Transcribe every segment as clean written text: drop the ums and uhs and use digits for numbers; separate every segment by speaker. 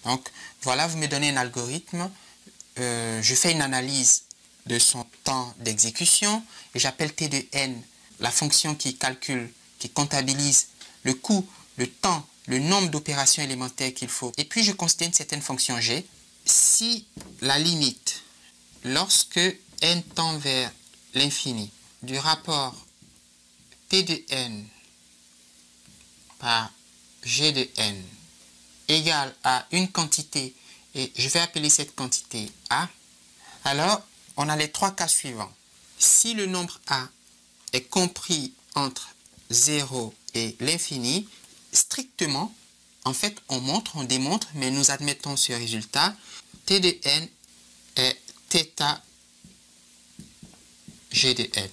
Speaker 1: Donc voilà, vous me donnez un algorithme, je fais une analyse de son temps d'exécution et j'appelle T de n la fonction qui calcule, qui comptabilise le coût, le temps, le nombre d'opérations élémentaires qu'il faut. Et puis je considère une certaine fonction g. Si la limite, lorsque n tend vers l'infini, du rapport T de n par g de n égale à une quantité, et je vais appeler cette quantité a, alors on a les trois cas suivants. Si le nombre a est compris entre 0 et l'infini, strictement, en fait, on démontre, mais nous admettons ce résultat, T de n est θ g de n.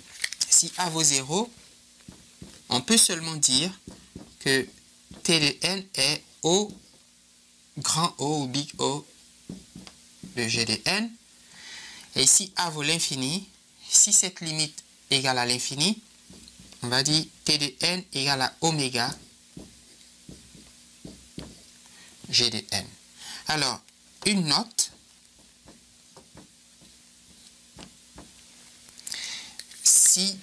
Speaker 1: Si a vaut 0, on peut seulement dire que T de n est O, grand O ou big O de g de n. Et si a vaut l'infini, si cette limite égale à l'infini, on va dire T de n égale à oméga g de n. Alors, une note, si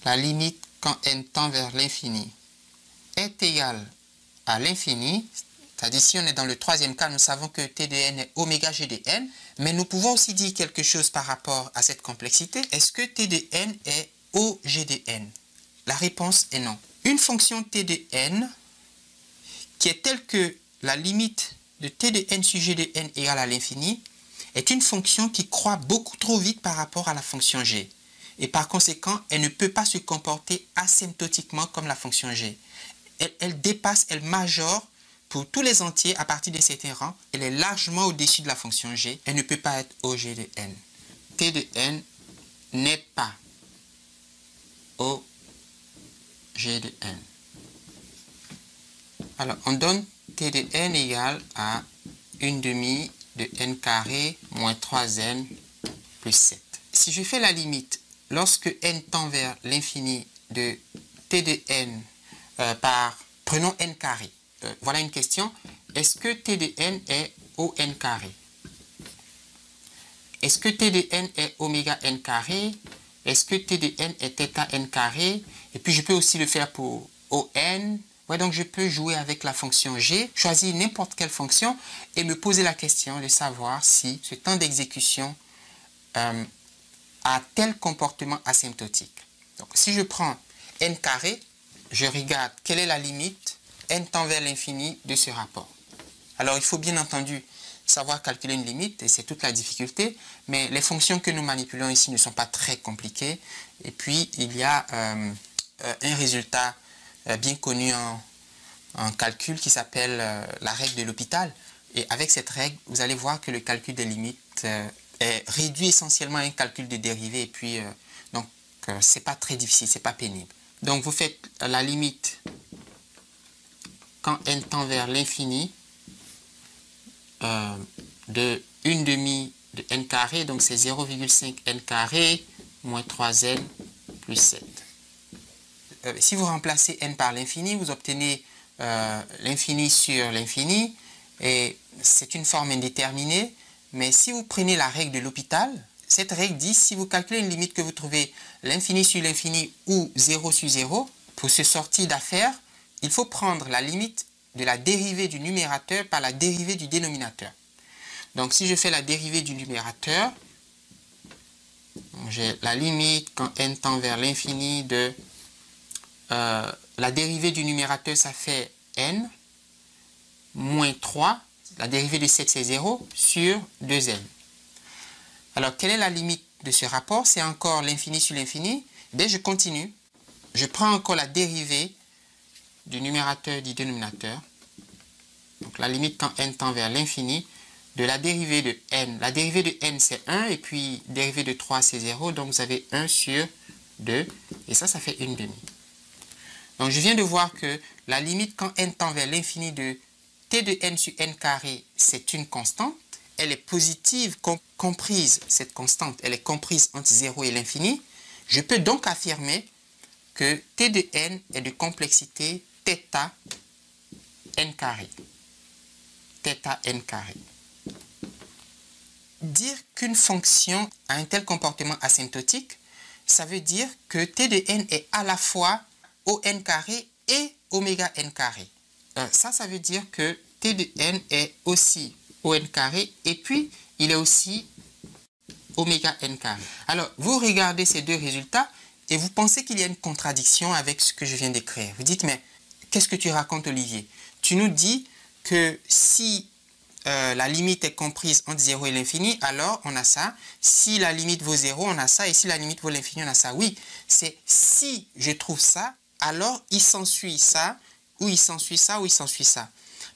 Speaker 1: la limite quand n tend vers l'infini est égale à l'infini, c'est-à-dire si on est dans le troisième cas, nous savons que T de n est oméga g de n, mais nous pouvons aussi dire quelque chose par rapport à cette complexité. Est-ce que T de n est O g de n? La réponse est non. Une fonction T de n qui est telle que la limite de T de n sur g de n égale à l'infini est une fonction qui croît beaucoup trop vite par rapport à la fonction g. Et par conséquent, elle ne peut pas se comporter asymptotiquement comme la fonction g. Elle dépasse, elle majore pour tous les entiers à partir de certains rangs. Elle est largement au-dessus de la fonction g. Elle ne peut pas être O g de n. T de n n'est pas O g de n. Alors, on donne T de n égale à 1/2 de n carré moins 3n plus 7. Si je fais la limite, lorsque n tend vers l'infini de T de n prenons n carré. Voilà une question. Est-ce que T de n est O n carré? Est-ce que T de n est oméga n carré? Est-ce que T de n est θ n carré? Et puis je peux aussi le faire pour O n. Ouais, donc je peux jouer avec la fonction g, choisir n'importe quelle fonction et me poser la question de savoir si ce temps d'exécution a tel comportement asymptotique. Donc si je prends n carré, je regarde quelle est la limite n tend vers l'infini de ce rapport. Alors il faut bien entendu savoir calculer une limite et c'est toute la difficulté, mais les fonctions que nous manipulons ici ne sont pas très compliquées. Et puis il y a un résultat bien connu en calcul qui s'appelle la règle de l'hôpital. Et avec cette règle, vous allez voir que le calcul des limites est réduit essentiellement à un calcul de dérivée. Et puis, donc, c'est pas très difficile, c'est pas pénible. Donc, vous faites la limite quand n tend vers l'infini de 1/2 de n carré. Donc, c'est 0,5 n carré moins 3n plus 7. Si vous remplacez n par l'infini, vous obtenez l'infini sur l'infini, et c'est une forme indéterminée, mais si vous prenez la règle de l'hôpital, cette règle dit, si vous calculez une limite que vous trouvez l'infini sur l'infini ou 0 sur 0, pour se sortir d'affaire, il faut prendre la limite de la dérivée du numérateur par la dérivée du dénominateur. Donc si je fais la dérivée du numérateur, j'ai la limite quand n tend vers l'infini de la dérivée du numérateur, ça fait n moins 3, la dérivée de 7 c'est 0, sur 2n. Alors, quelle est la limite de ce rapport? C'est encore l'infini sur l'infini. Dès que je continue, je prends encore la dérivée du numérateur du dénominateur. Donc, la limite quand n tend vers l'infini de la dérivée de n. La dérivée de n, c'est 1, et puis dérivée de 3, c'est 0. Donc, vous avez 1 sur 2, et ça fait 1/2. Donc, je viens de voir que la limite quand n tend vers l'infini de T de n sur n carré, c'est une constante. Elle est positive, comprise, cette constante, elle est comprise entre 0 et l'infini. Je peux donc affirmer que T de n est de complexité θ n carré. θ n carré. Dire qu'une fonction a un tel comportement asymptotique, ça veut dire que t de n est à la fois O n carré et oméga n carré. Ça veut dire que t de n est aussi O n carré et puis il est aussi oméga n carré. Alors, vous regardez ces deux résultats et vous pensez qu'il y a une contradiction avec ce que je viens d'écrire. Vous dites, mais qu'est-ce que tu racontes, Olivier? Tu nous dis que si la limite est comprise entre 0 et l'infini, alors on a ça. Si la limite vaut 0, on a ça. Et si la limite vaut l'infini, on a ça. Oui, c'est si je trouve ça, alors il s'ensuit ça, ou il s'ensuit ça, ou il s'ensuit ça.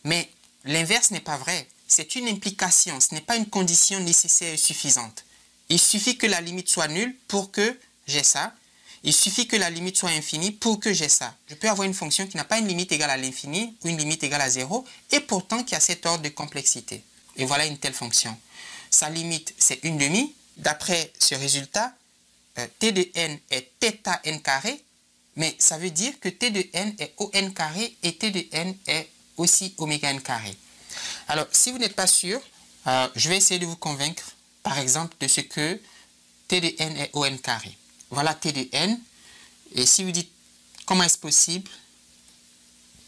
Speaker 1: Mais l'inverse n'est pas vrai. C'est une implication, ce n'est pas une condition nécessaire et suffisante. Il suffit que la limite soit nulle pour que j'ai ça. Il suffit que la limite soit infinie pour que j'ai ça. Je peux avoir une fonction qui n'a pas une limite égale à l'infini ou une limite égale à 0 et pourtant qui a cet ordre de complexité. Et voilà une telle fonction. Sa limite, c'est 1/2. D'après ce résultat, t de n est θ n carré, mais ça veut dire que t de n est O n carré et t de n est aussi oméga n carré. Alors, si vous n'êtes pas sûr, je vais essayer de vous convaincre, par exemple, de ce que t de n est O n carré. Voilà t de n. Et si vous dites comment est-ce possible,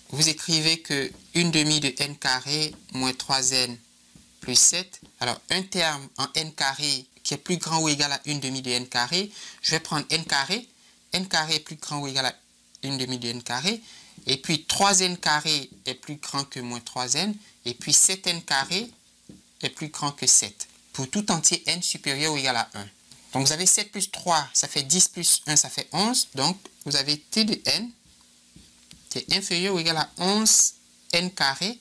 Speaker 1: vous écrivez que 1/2 de n carré moins 3n plus 7. Alors, un terme en n carré qui est plus grand ou égal à 1/2 de n carré, je vais prendre n carré. N carré est plus grand ou égal à 1/2 de n carré. Et puis 3n carré est plus grand que moins 3n. Et puis 7n carré est plus grand que 7. Pour tout entier n supérieur ou égal à 1. Donc vous avez 7 plus 3, ça fait 10 plus 1, ça fait 11. Donc vous avez t de n qui est inférieur ou égal à 11 n carré,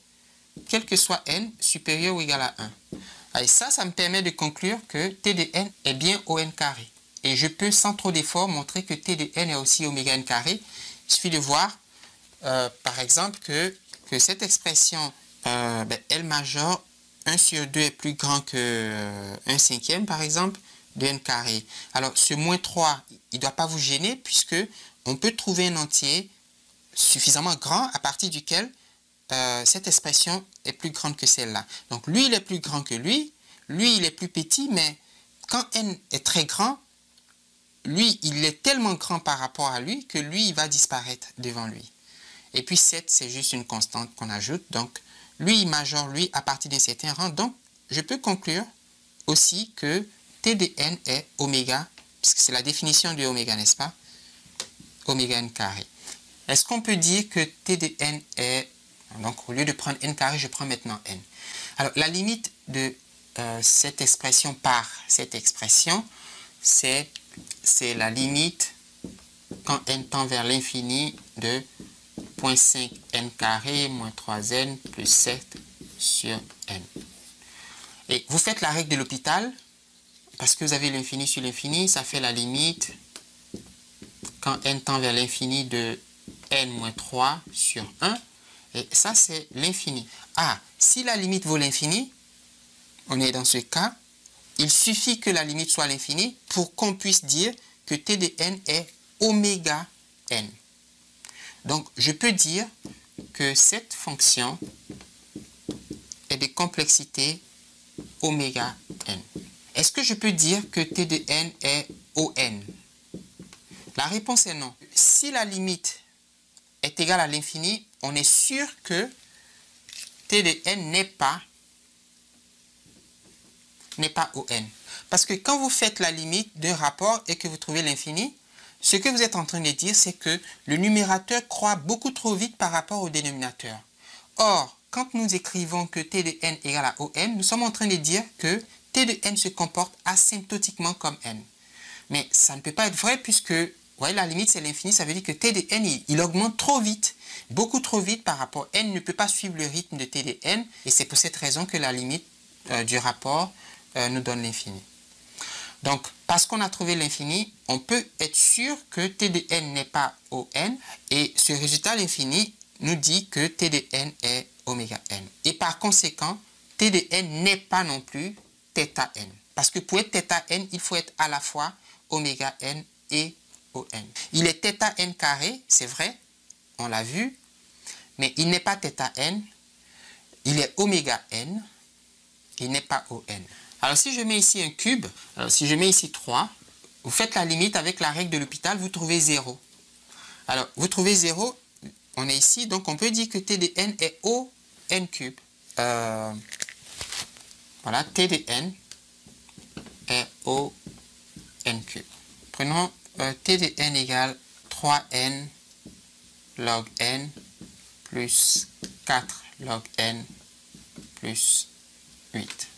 Speaker 1: quel que soit n, supérieur ou égal à 1. Et ça me permet de conclure que t de n est bien O n carré. Et je peux sans trop d'effort montrer que t de n est aussi oméga n carré. Il suffit de voir, par exemple, que cette expression L majeur 1 sur 2 est plus grand que 1 cinquième, par exemple, de n carré. Alors, ce moins 3, il ne doit pas vous gêner puisque on peut trouver un entier suffisamment grand à partir duquel cette expression est plus grande que celle-là. Donc, lui, il est plus grand que lui, il est plus petit, mais quand n est très grand, lui, il est tellement grand par rapport à lui que lui, il va disparaître devant lui. Et puis 7, c'est juste une constante qu'on ajoute. Donc, lui, il majore lui à partir d'un certain rang. Donc, je peux conclure aussi que t de n est oméga, puisque c'est la définition de oméga, n'est-ce pas? Oméga n carré. Est-ce qu'on peut dire que t de n est... Donc, au lieu de prendre n carré, je prends maintenant n. Alors, la limite de cette expression par cette expression, c'est la limite quand n tend vers l'infini de 0,5 n carré moins 3n plus 7 sur n. Et vous faites la règle de l'hôpital, parce que vous avez l'infini sur l'infini, ça fait la limite quand n tend vers l'infini de n moins 3 sur 1. Et ça, c'est l'infini. Ah, si la limite vaut l'infini, on est dans ce cas, il suffit que la limite soit l'infini pour qu'on puisse dire que t de n est oméga n. Donc, je peux dire que cette fonction est de complexité oméga n. Est-ce que je peux dire que t de n est O n? La réponse est non. Si la limite est égale à l'infini, on est sûr que t de n n'est pas O n. Parce que quand vous faites la limite d'un rapport et que vous trouvez l'infini, ce que vous êtes en train de dire, c'est que le numérateur croît beaucoup trop vite par rapport au dénominateur. Or, quand nous écrivons que t de n égale à O n, nous sommes en train de dire que t de n se comporte asymptotiquement comme n. Mais ça ne peut pas être vrai puisque, vous voyez, la limite c'est l'infini, ça veut dire que t de n, il augmente trop vite, beaucoup trop vite par rapport. N ne peut pas suivre le rythme de t de n et c'est pour cette raison que la limite du rapport nous donne l'infini. Donc, parce qu'on a trouvé l'infini, on peut être sûr que t de n n'est pas O n et ce résultat, l'infini, nous dit que t de n est oméga n. Et par conséquent, t de n n'est pas non plus θ n. Parce que pour être θ n, il faut être à la fois oméga n et O n. Il est θ n carré, c'est vrai, on l'a vu, mais il n'est pas θ n. il est oméga n, il n'est pas ON. Alors si je mets ici un cube, alors si je mets ici 3, vous faites la limite avec la règle de l'hôpital, vous trouvez 0. Alors vous trouvez 0, on est ici, donc on peut dire que T de n est ON cube. Voilà, T de n est ON cube. Prenons T de n égale 3n log n plus 4 log n plus 8.